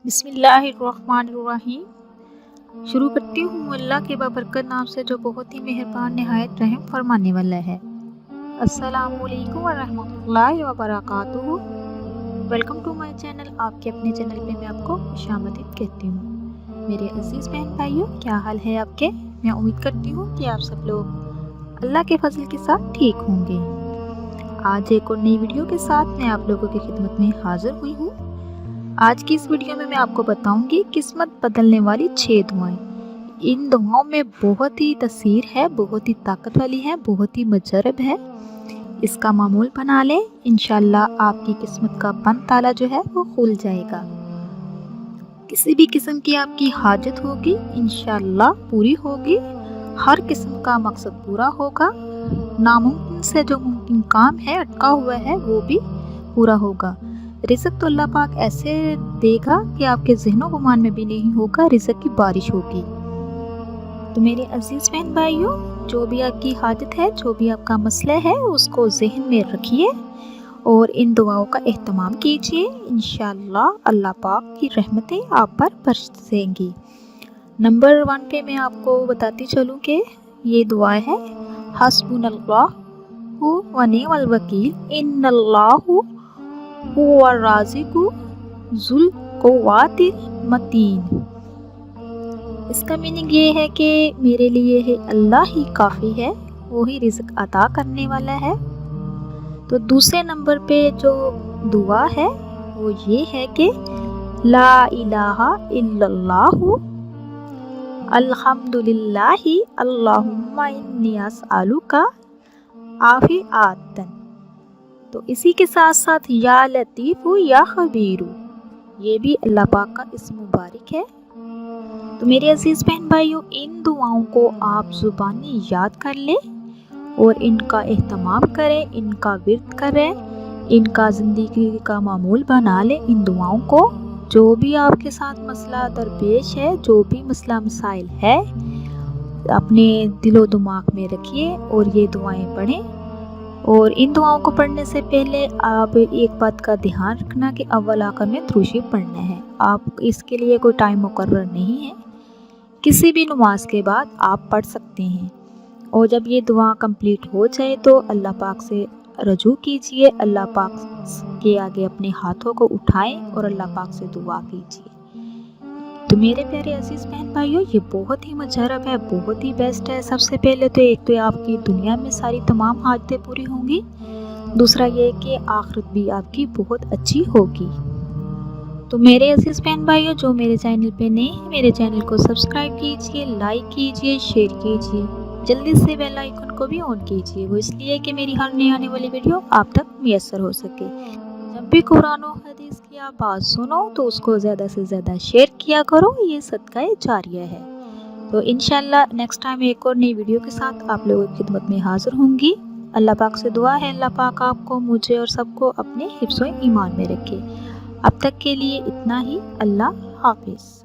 बिस्मिल्लाहिर्रहमानिर्रहीम। शुरू करती हूँ अल्लाह के बाबरकत नाम से जो बहुत ही मेहरबान नहायत रहम फरमाने वाला है। अस्सलामुअलैकुम वरहमतुल्लाहि वबरकातुहू। Welcome to my channel. आपके अपने चैनल पे मैं आपको खुशामदीद कहती हूँ। मेरे अजीज़ बहन भाइयों, क्या हाल है आपके? मैं उम्मीद करती हूँ कि आप सब लोग अल्लाह के फजल के साथ ठीक होंगे। आज एक और नई वीडियो के साथ मैं आप लोगों की खिदमत में हाजिर हुई हूँ। आज की इस वीडियो में मैं आपको बताऊंगी किस्मत बदलने वाली 6 दुआएं। इन दुआओं में बहुत ही तसीर है, बहुत ही ताकत वाली है, बहुत ही मुजरब है। इसका मामूल बना लें, इंशाल्लाह आपकी किस्मत का बंद ताला जो है वो खुल जाएगा। किसी भी किस्म की आपकी हाजत होगी इंशाल्लाह पूरी होगी। हर किस्म का मकसद पूरा होगा। नामुमकिन से जो मुमकिन काम है, अटका हुआ है, वो भी पूरा होगा। रिज़्क तो अल्लाह पाक ऐसे देगा कि आपके ज़हनो गुमान में भी नहीं होगा, रिज़्क की बारिश होगी। तो मेरे अजीज़ बहन भाइयों, जो भी आपकी हाजत है, जो भी आपका मसला है, उसको ज़हन में रखिए और इन दुआओं का एहतमाम कीजिए। इंशाअल्लाह अल्लाह पाक की रहमतें आप पर बरसेंगी। नंबर 1 पे मैं आपको बताती चलूँ कि ये दुआ है, हस्बुनल्लाहु व निअमल वकील इन्नल्लाहु हुवर राज़िक़ु ज़ुल क़ुव्वतिल मतीन। इसका मीनिंग ये है कि मेरे लिए है अल्लाह ही काफ़ी है, वो ही रिज़्क अता करने वाला है। तो दूसरे नंबर पे जो दुआ है वो ये है कि ला इलाहा इल्लल्लाहु अल्हम्दुलिल्लाहि अल्लाहुम्मा इन्नी अस्अलुका आफ़ियतन। तो इसी के साथ साथ या लतीफ़ु या खबीरू, ये भी अल्लाह पाक का इस्म मुबारक है। तो मेरे अजीज़ बहन भाइयों, इन दुआओं को आप ज़ुबानी याद कर लें और इनका एहतमाम करें, इनका विर्द करें, इनका ज़िंदगी का मामूल बना लें। इन दुआओं को जो भी आपके साथ मसला दरपेश है, जो भी मसला मसाइल है, अपने दिलो दिमाग में रखिए और ये दुआएं पढ़ें। और इन दुआओं को पढ़ने से पहले आप एक बात का ध्यान रखना कि अव्वल आखिर में दुरूद शरीफ पढ़ना है। आप इसके लिए कोई टाइम मुकर्रर नहीं है, किसी भी नमाज के बाद आप पढ़ सकते हैं। और जब ये दुआ कंप्लीट हो जाए तो अल्लाह पाक से रजू कीजिए, अल्लाह पाक के आगे अपने हाथों को उठाएं और अल्लाह पाक से दुआ कीजिए। तो मेरे प्यारे अजीज़ बहन भाइयों, ये बहुत ही मुजरब है, बहुत ही बेस्ट है। सबसे पहले तो एक तो आपकी दुनिया में सारी तमाम हाजतें पूरी होंगी, दूसरा ये कि आखिरत भी आपकी बहुत अच्छी होगी। तो मेरे अजीज़ बहन भाइयों, जो मेरे चैनल पे नए हैं, मेरे चैनल को सब्सक्राइब कीजिए, लाइक कीजिए, शेयर कीजिए, जल्दी से बेल आइकन को भी ऑन कीजिए। वो इसलिए कि मेरी हर नई आने वाली वीडियो आप तक मुयस्सर हो सके। जब भी कुरान और हदीस की आप बात सुनो तो उसको ज़्यादा से ज़्यादा शेयर किया करो, ये सदका जारिया है। तो इंशाल्लाह नेक्स्ट टाइम एक और नई वीडियो के साथ आप लोगों की खिदमत में हाजिर होंगी। अल्लाह पाक से दुआ है, अल्लाह पाक आपको, मुझे और सबको अपने हिफ्ज़-ओ-ईमान में रखे। अब तक के लिए इतना ही। अल्लाह हाफिज़।